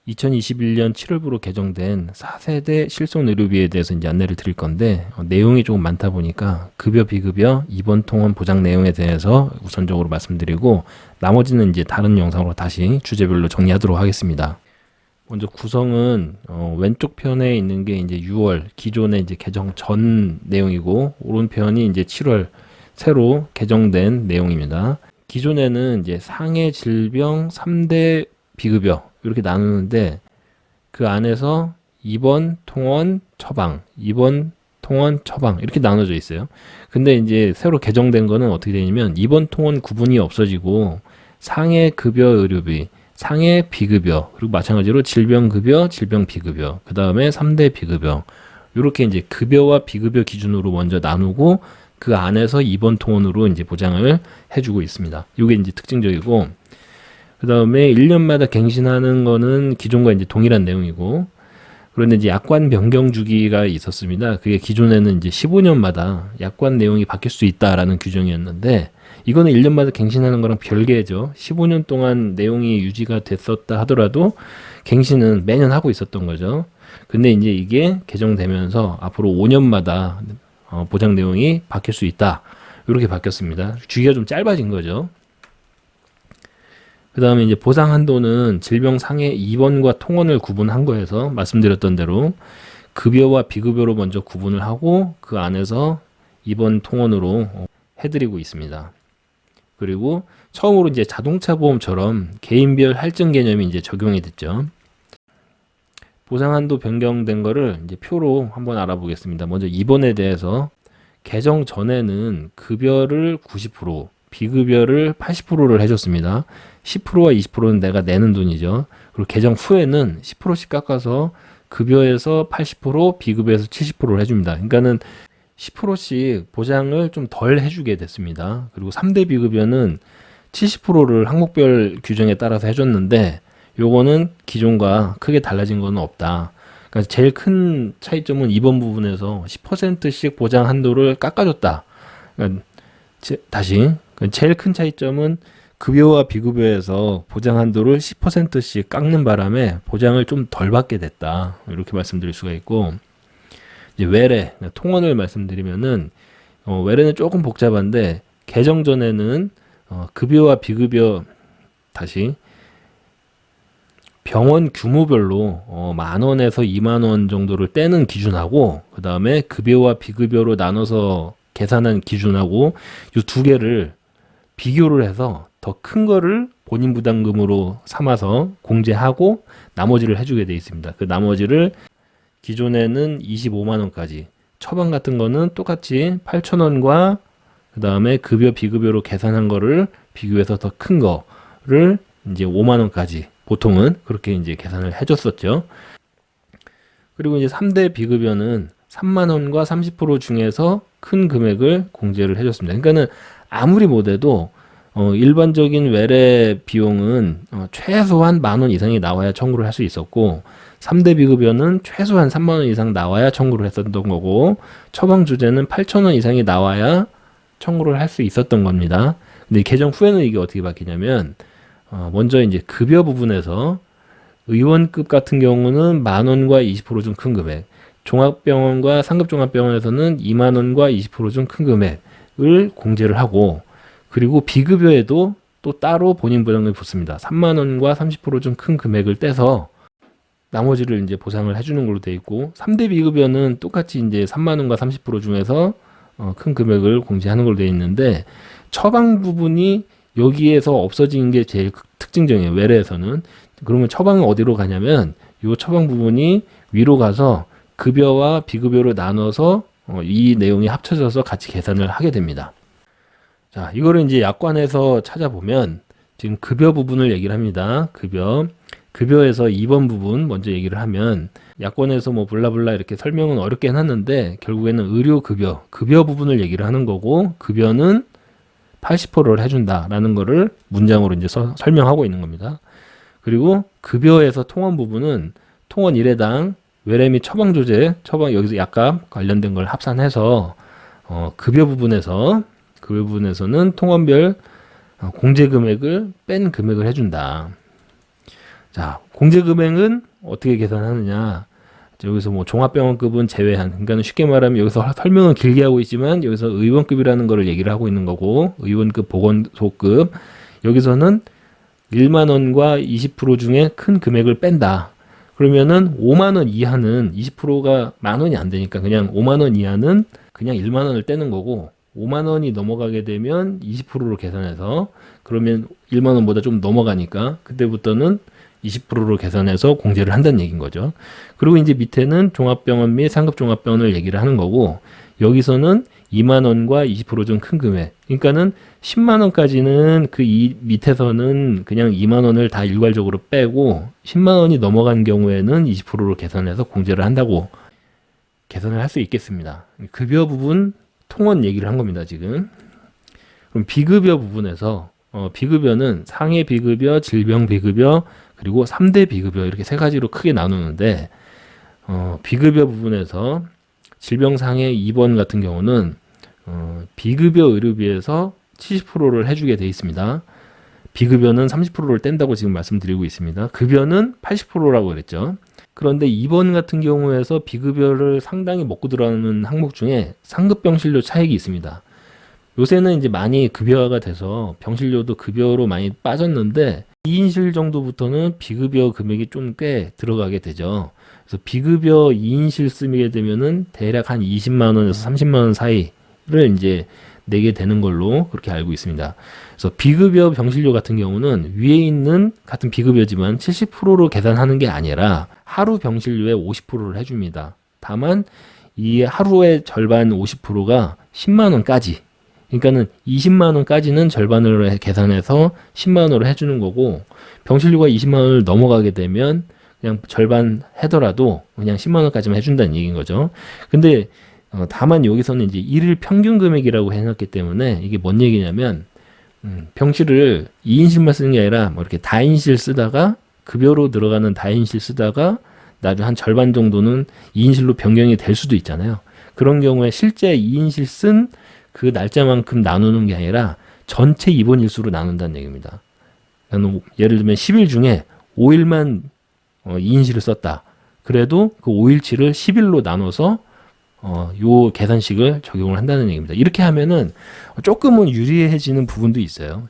2021년 7월부로 개정된 4세대 실손의료비에 대해서 이제 안내를 드릴 건데, 내용이 조금 많다 보니까 급여, 비급여, 입원 통원 보장 내용에 대해서 우선적으로 말씀드리고, 나머지는 이제 다른 영상으로 다시 주제별로 정리하도록 하겠습니다. 먼저 구성은 왼쪽 편에 있는 게 이제 6월 기존에 이제 개정 전 내용이고, 오른편이 이제 7월 새로 개정된 내용입니다. 기존에는 이제 상해 질병 3대 비급여 이렇게 나누는데, 그 안에서 입원, 통원, 처방, 입원, 통원, 처방 이렇게 나눠져 있어요. 근데 이제 새로 개정된 거는 어떻게 되냐면, 입원, 통원 구분이 없어지고 상해 급여 의료비, 상해 비급여, 그리고 마찬가지로 질병급여, 질병비급여, 그 다음에 3대 비급여, 이렇게 이제 급여와 비급여 기준으로 먼저 나누고, 그 안에서 입원 통원으로 이제 보장을 해주고 있습니다. 이게 이제 특징적이고, 그 다음에 1년마다 갱신하는 거는 기존과 이제 동일한 내용이고, 그런데 이제 약관 변경 주기가 있었습니다. 그게 기존에는 이제 15년마다 약관 내용이 바뀔 수 있다라는 규정이었는데, 이거는 1년마다 갱신하는 거랑 별개죠. 15년 동안 내용이 유지가 됐었다 하더라도 갱신은 매년 하고 있었던 거죠. 근데 이제 이게 개정되면서 앞으로 5년마다 보장 내용이 바뀔 수 있다. 이렇게 바뀌었습니다. 주기가 좀 짧아진 거죠. 그 다음에 이제 보상 한도는 질병 상해 입원과 통원을 구분한 거에서 말씀드렸던 대로 급여와 비급여로 먼저 구분을 하고, 그 안에서 입원 통원으로 해드리고 있습니다. 그리고 처음으로 이제 자동차 보험처럼 개인별 할증 개념이 이제 적용이 됐죠. 보상 한도 변경된 거를 이제 표로 한번 알아보겠습니다. 먼저 입원에 대해서 개정 전에는 급여를 90%, 비급여를 80%를 해줬습니다. 10%와 20%는 내가 내는 돈이죠. 그리고 개정 후에는 10%씩 깎아서 급여에서 80%, 비급여에서 70%를 해줍니다. 그러니까는 10%씩 보장을 좀 덜 해주게 됐습니다. 그리고 3대 비급여는 70%를 항목별 규정에 따라서 해줬는데, 요거는 기존과 크게 달라진 건 없다. 그러니까 제일 큰 차이점은 이번 부분에서 10%씩 보장 한도를 깎아줬다. 그러니까 제일 큰 차이점은 급여와 비급여에서 보장 한도를 10%씩 깎는 바람에 보장을 좀 덜 받게 됐다. 이렇게 말씀드릴 수가 있고, 이제 외래, 통원을 말씀드리면은, 외래는 조금 복잡한데, 개정 전에는 급여와 비급여, 병원 규모별로 10,000원에서 20,000원 정도를 떼는 기준하고, 그 다음에 급여와 비급여로 나눠서 계산한 기준하고, 이 두 개를 비교를 해서 더 큰 거를 본인 부담금으로 삼아서 공제하고 나머지를 해주게 되어 있습니다. 그 나머지를 기존에는 250,000원까지, 처방 같은 거는 똑같이 8,000원과 그 다음에 급여 비급여로 계산한 거를 비교해서 더 큰 거를 이제 50,000원까지 보통은 그렇게 이제 계산을 해줬었죠. 그리고 이제 3대 비급여는 30,000원과 30% 중에서 큰 금액을 공제를 해줬습니다. 그러니까는 아무리 못해도 일반적인 외래 비용은 최소한 10,000원 이상이 나와야 청구를 할 수 있었고, 3대 비급여는 최소한 30,000원 이상 나와야 청구를 했었던 거고, 처방 주제는 8,000원 이상이 나와야 청구를 할 수 있었던 겁니다. 근데 개정 후에는 이게 어떻게 바뀌냐면, 먼저 이제 급여 부분에서 의원급 같은 경우는 10,000원과 20% 중 큰 금액, 종합병원과 상급종합병원에서는 20,000원과 20% 중 큰 금액을 공제를 하고, 그리고 비급여에도 또 따로 본인 부담금을 붙습니다. 30,000원과 30% 중 큰 금액을 떼서 나머지를 이제 보상을 해주는 걸로 되어 있고, 3대 비급여는 똑같이 이제 30,000원과 30% 중에서 큰 금액을 공제하는 걸로 되어 있는데, 처방 부분이 여기에서 없어진 게 제일 특징적이에요. 외래에서는. 그러면 처방은 어디로 가냐면, 이 처방 부분이 위로 가서 급여와 비급여로 나눠서 이 내용이 합쳐져서 같이 계산을 하게 됩니다. 자, 이거를 이제 약관에서 찾아보면 지금 급여 부분을 얘기를 합니다. 급여에서 2번 부분 먼저 얘기를 하면, 약관에서 뭐 블라블라 이렇게 설명은 어렵게 해놨는데, 결국에는 의료급여, 급여 부분을 얘기를 하는 거고, 급여는 80%를 해준다라는 거를 문장으로 이제 설명하고 있는 겁니다. 그리고 급여에서 통원 부분은 통원 1회당 외래 및 처방 조제, 여기서 약값 관련된 걸 합산해서 급여 부분에서는 통원별 공제 금액을 뺀 금액을 해준다. 자, 공제금액은 어떻게 계산하느냐? 여기서 뭐 종합병원급은 제외한, 그러니까 쉽게 말하면 여기서 설명은 길게 하고 있지만 여기서 의원급이라는 거를 얘기를 하고 있는 거고, 의원급, 보건소급, 여기서는 1만 원과 20% 중에 큰 금액을 뺀다. 그러면은 5만 원 이하는 20%가 만 원이 안 되니까 그냥 5만 원 이하는 그냥 1만 원을 떼는 거고, 5만 원이 넘어가게 되면 20%로 계산해서, 그러면 1만 원보다 좀 넘어가니까 그때부터는 20%로 계산해서 공제를 한다는 얘기인 거죠. 그리고 이제 밑에는 종합병원 및 상급종합병원을 얘기를 하는 거고, 여기서는 2만 원과 20%좀 큰 금액. 그러니까는 10만 원까지는 그 이 밑에서는 그냥 2만 원을 다 일괄적으로 빼고, 10만 원이 넘어간 경우에는 20%로 계산해서 공제를 한다고 계산을 할 수 있겠습니다. 급여 부분 통원 얘기를 한 겁니다, 지금. 그럼 비급여 부분에서 비급여는 상해 비급여, 질병 비급여, 그리고 3대 비급여, 이렇게 세 가지로 크게 나누는데, 비급여 부분에서 질병상해 2번 같은 경우는 비급여 의료비에서 70%를 해주게 돼 있습니다. 비급여는 30%를 뗀다고 지금 말씀드리고 있습니다. 급여는 80%라고 그랬죠. 그런데 2번 같은 경우에서 비급여를 상당히 먹고 들어가는 항목 중에 상급병실료 차익이 있습니다. 요새는 이제 많이 급여화가 돼서 병실료도 급여로 많이 빠졌는데, 2인실 정도부터는 비급여 금액이 좀 꽤 들어가게 되죠. 그래서 비급여 2인실 쓰게 되면은 대략 한 20만 원에서 30만 원 사이를 이제 내게 되는 걸로 그렇게 알고 있습니다. 그래서 비급여 병실료 같은 경우는 위에 있는 같은 비급여지만 70%로 계산하는 게 아니라 하루 병실료의 50%를 해줍니다. 다만 이 하루의 절반 50%가 10만 원까지, 그러니까는 20만 원까지는 절반으로 계산해서 10만 원으로 해주는 거고, 병실료가 20만 원을 넘어가게 되면 그냥 절반 하더라도 그냥 10만 원까지만 해준다는 얘기인 거죠. 근데 다만 여기서는 이제 일일 평균 금액이라고 해놨기 때문에 이게 뭔 얘기냐면, 병실을 2인실만 쓰는 게 아니라 뭐 이렇게 다인실 쓰다가 급여로 들어가는 다인실 쓰다가 나중에 한 절반 정도는 2인실로 변경이 될 수도 있잖아요. 그런 경우에 실제 2인실 쓴 그 날짜만큼 나누는 게 아니라 전체 입원 일수로 나눈다는 얘기입니다. 예를 들면 10일 중에 5일만 2인실을 썼다. 그래도 그 5일치를 10일로 나눠서 요 계산식을 적용을 한다는 얘기입니다. 이렇게 하면은 조금은 유리해지는 부분도 있어요.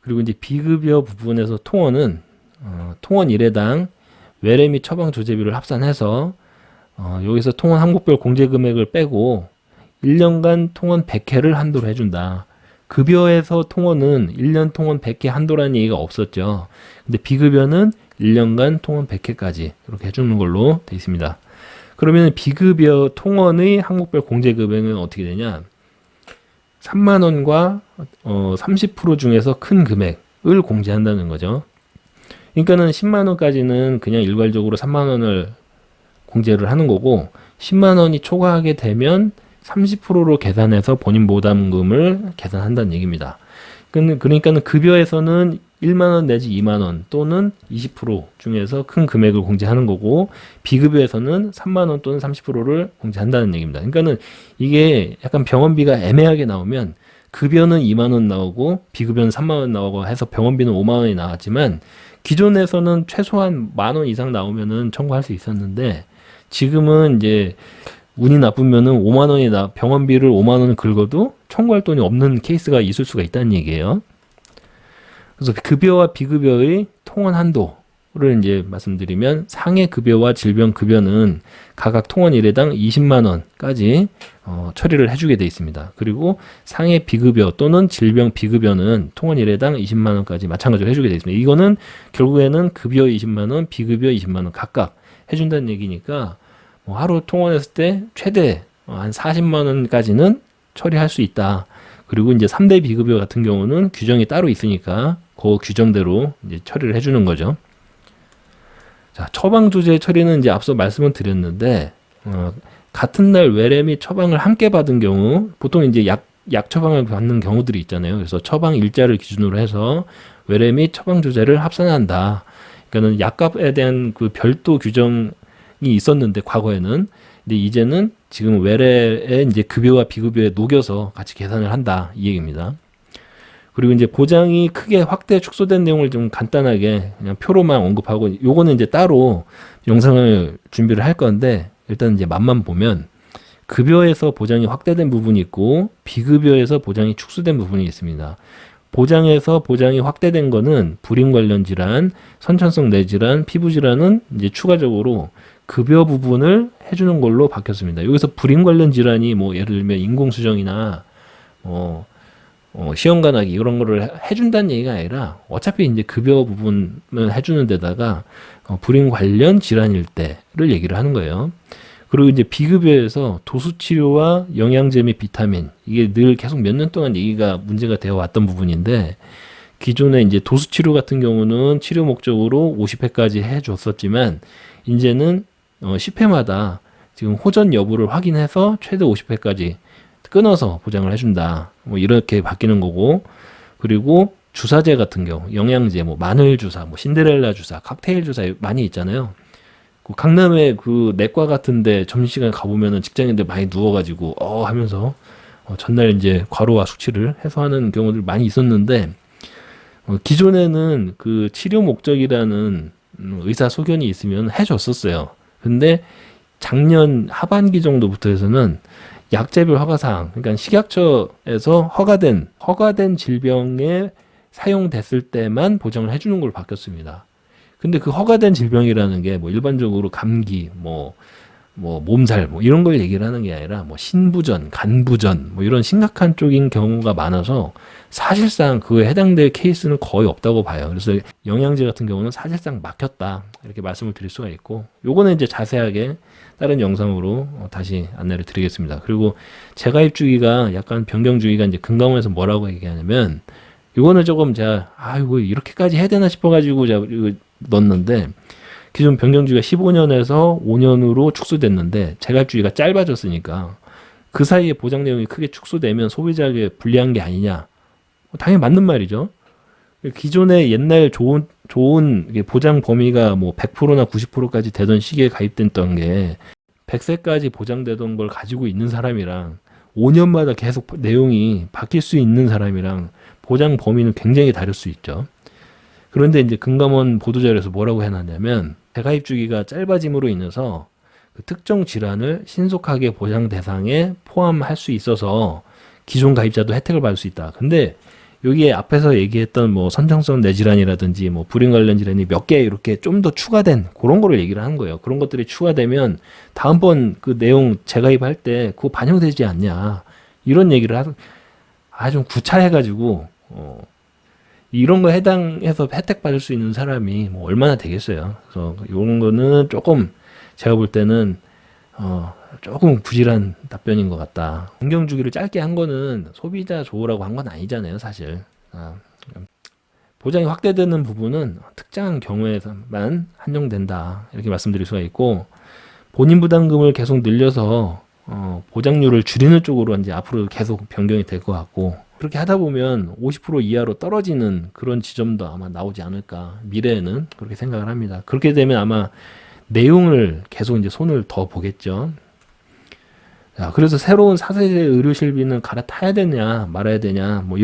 그리고 이제 비급여 부분에서 통원은 통원 1회당 외래 및 처방 조제비를 합산해서 여기서 통원 항목별 공제 금액을 빼고 1년간 통원 100회를 한도로 해준다. 급여에서 통원은 1년 통원 100회 한도라는 얘기가 없었죠. 근데 비급여는 1년간 통원 100회까지 이렇게 해주는 걸로 되어 있습니다. 그러면 비급여 통원의 항목별 공제 금액은 어떻게 되냐? 3만 원과 30% 중에서 큰 금액을 공제한다는 거죠. 그러니까는 10만 원까지는 그냥 일괄적으로 3만 원을 공제를 하는 거고, 10만 원이 초과하게 되면 30%로 계산해서 본인 부담금을 계산한다는 얘기입니다. 그러니까는 급여에서는 1만 원 내지 2만 원 또는 20% 중에서 큰 금액을 공제하는 거고, 비급여에서는 3만 원 또는 30%를 공제한다는 얘기입니다. 그러니까는 이게 약간 병원비가 애매하게 나오면 급여는 2만 원 나오고 비급여는 3만 원 나오고 해서 병원비는 5만 원이 나왔지만, 기존에서는 최소한 만 원 이상 나오면은 청구할 수 있었는데, 지금은 이제 운이 나쁘면은 5만 원이 병원비를 5만 원을 긁어도 청구할 돈이 없는 케이스가 있을 수가 있다는 얘기예요. 그래서 급여와 비급여의 통원 한도를 이제 말씀드리면, 상해 급여와 질병 급여는 각각 통원 1회당 20만 원까지 처리를 해주게 돼 있습니다. 그리고 상해 비급여 또는 질병 비급여는 통원 1회당 20만 원까지 마찬가지로 해주게 돼 있습니다. 이거는 결국에는 급여 20만 원, 비급여 20만 원 각각 해준다는 얘기니까, 하루 통원했을 때 최대 한 40만 원까지는 처리할 수 있다. 그리고 이제 3대 비급여 같은 경우는 규정이 따로 있으니까 그 규정대로 이제 처리를 해주는 거죠. 자, 처방 조제 처리는 이제 앞서 말씀을 드렸는데, 같은 날 외래 및 처방을 함께 받은 경우, 보통 이제 약 처방을 받는 경우들이 있잖아요. 그래서 처방 일자를 기준으로 해서 외래 및 처방 조제를 합산한다. 그러니까는 약값에 대한 그 별도 규정이 있었는데 과거에는, 근데 이제는 지금 외래에 이제 급여와 비급여에 녹여서 같이 계산을 한다 이 얘기입니다. 그리고 이제 보장이 크게 확대 축소된 내용을 좀 간단하게 그냥 표로만 언급하고, 요거는 이제 따로 영상을 준비를 할 건데, 일단 이제 맛만 보면 급여에서 보장이 확대된 부분이 있고 비급여에서 보장이 축소된 부분이 있습니다. 보장에서 보장이 확대된 거는 불임 관련 질환, 선천성 뇌질환, 피부 질환은 이제 추가적으로 급여 부분을 해주는 걸로 바뀌었습니다. 여기서 불임 관련 질환이 뭐 예를 들면 인공수정이나 시험관하기 이런 거를 해준다는 얘기가 아니라 어차피 이제 급여 부분을 해주는 데다가 불임 관련 질환일 때를 얘기를 하는 거예요. 그리고 이제 비급여에서 도수치료와 영양제 및 비타민, 이게 늘 계속 몇 년 동안 얘기가 문제가 되어 왔던 부분인데, 기존에 이제 도수치료 같은 경우는 치료 목적으로 50회까지 해줬었지만 이제는 10회마다 지금 호전 여부를 확인해서 최대 50회까지 끊어서 보장을 해준다. 뭐 이렇게 바뀌는 거고, 그리고 주사제 같은 경우 영양제, 뭐 마늘 주사, 뭐 신데렐라 주사, 칵테일 주사 많이 있잖아요. 그 강남에 그 내과 같은데 점심시간에 가보면은 직장인들 많이 누워가지고 하면서 전날 이제 과로와 숙취를 해소하는 경우들 많이 있었는데, 기존에는 그 치료 목적이라는 의사 소견이 있으면 해줬었어요. 근데 작년 하반기 정도부터 해서는 약제별 허가사항, 그러니까 식약처에서 허가된 질병에 사용됐을 때만 보장을 해주는 걸로 바뀌었습니다. 근데 그 허가된 질병이라는 게 뭐 일반적으로 감기, 뭐 몸살, 뭐 이런 걸 얘기를 하는 게 아니라 뭐 신부전, 간부전, 뭐 이런 심각한 쪽인 경우가 많아서 사실상 그에 해당될 케이스는 거의 없다고 봐요. 그래서 영양제 같은 경우는 사실상 막혔다, 이렇게 말씀을 드릴 수가 있고, 요거는 이제 자세하게 다른 영상으로 다시 안내를 드리겠습니다. 그리고 재가입 주기가 약간 변경 주기가 이제 금감원에서 뭐라고 얘기하냐면, 요거는 조금 제가 이거 이렇게까지 해야 되나 싶어가지고 제가 이거 넣었는데, 기존 변경 주기가 15년에서 5년으로 축소됐는데 재가입 주기가 짧아졌으니까 그 사이에 보장 내용이 크게 축소되면 소비자에게 불리한 게 아니냐. 당연히 맞는 말이죠. 기존에 옛날 좋은 보장 범위가 뭐 100%나 90%까지 되던 시기에 가입됐던 게 100세까지 보장되던 걸 가지고 있는 사람이랑 5년마다 계속 내용이 바뀔 수 있는 사람이랑 보장 범위는 굉장히 다를 수 있죠. 그런데 이제 금감원 보도자료에서 뭐라고 해놨냐면, 재가입 주기가 짧아짐으로 인해서 그 특정 질환을 신속하게 보장 대상에 포함할 수 있어서 기존 가입자도 혜택을 받을 수 있다. 근데 여기에 앞에서 얘기했던 뭐 선천성 뇌질환이라든지 뭐 불임 관련 질환이 몇 개 이렇게 좀 더 추가된 그런 거를 얘기를 하는 거예요. 그런 것들이 추가되면 다음번 그 내용 재가입할 때 그거 반영되지 않냐, 이런 얘기를 좀 구차해가지고 이런 거 해당해서 혜택 받을 수 있는 사람이 뭐 얼마나 되겠어요. 그래서 이런 거는 조금 제가 볼 때는 조금 부실한 답변인 것 같다. 변경 주기를 짧게 한 거는 소비자 좋으라고 한 건 아니잖아요, 사실. 보장이 확대되는 부분은 특정한 경우에만 한정된다, 이렇게 말씀드릴 수가 있고, 본인 부담금을 계속 늘려서 보장률을 줄이는 쪽으로 이제 앞으로 계속 변경이 될 것 같고, 그렇게 하다 보면 50% 이하로 떨어지는 그런 지점도 아마 나오지 않을까, 미래에는 그렇게 생각을 합니다. 그렇게 되면 아마 내용을 계속 이제 손을 더 보겠죠. 자, 그래서 새로운 4세대 의료실비는 갈아타야 되냐 말아야 되냐, 뭐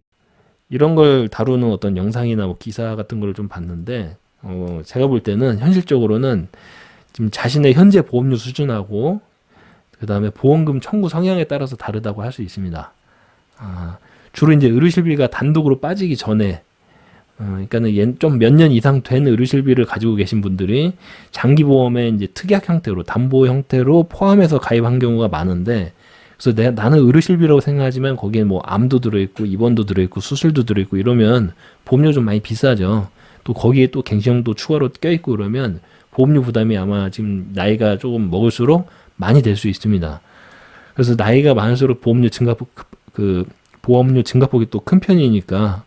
이런 걸 다루는 어떤 영상이나 뭐 기사 같은 걸 좀 봤는데, 제가 볼 때는 현실적으로는 지금 자신의 현재 보험료 수준하고 그 다음에 보험금 청구 성향에 따라서 다르다고 할 수 있습니다. 주로 이제 의료실비가 단독으로 빠지기 전에, 그러니까는 좀 몇 년 이상 된 의료실비를 가지고 계신 분들이 장기보험에 이제 특약 형태로, 담보 형태로 포함해서 가입한 경우가 많은데, 그래서 나는 의료실비라고 생각하지만 거기에 뭐 암도 들어있고 입원도 들어있고 수술도 들어있고 이러면 보험료 좀 많이 비싸죠. 또 거기에 또 갱신형도 추가로 껴있고 그러면 보험료 부담이 아마 지금 나이가 조금 먹을수록 많이 될 수 있습니다. 그래서 나이가 많을수록 보험료 증가폭이 또 큰 편이니까,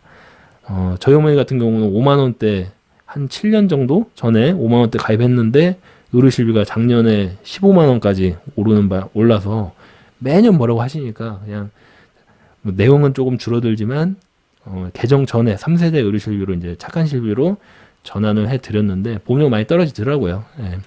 저희 어머니 같은 경우는 5만 원대 한 7년 정도 전에 5만 원대 가입했는데 의료실비가 작년에 15만 원까지 올라서 매년 뭐라고 하시니까 그냥 뭐 내용은 조금 줄어들지만 개정 전에 3세대 의료실비로 이제 착한 실비로 전환을 해드렸는데 보험료가 많이 떨어지더라고요. 예.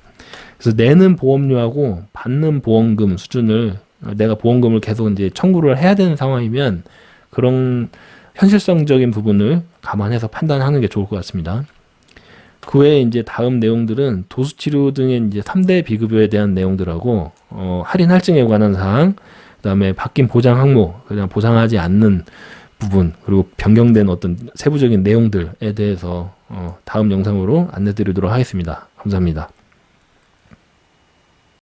그래서 내는 보험료하고 받는 보험금 수준을, 내가 보험금을 계속 이제 청구를 해야 되는 상황이면 그런 현실성적인 부분을 감안해서 판단하는 게 좋을 것 같습니다. 그 외에 이제 다음 내용들은 도수치료 등의 이제 3대 비급여에 대한 내용들하고 할인 할증에 관한 사항, 그다음에 바뀐 보장 항목, 그냥 보상하지 않는 부분, 그리고 변경된 어떤 세부적인 내용들에 대해서 다음 영상으로 안내드리도록 하겠습니다. 감사합니다.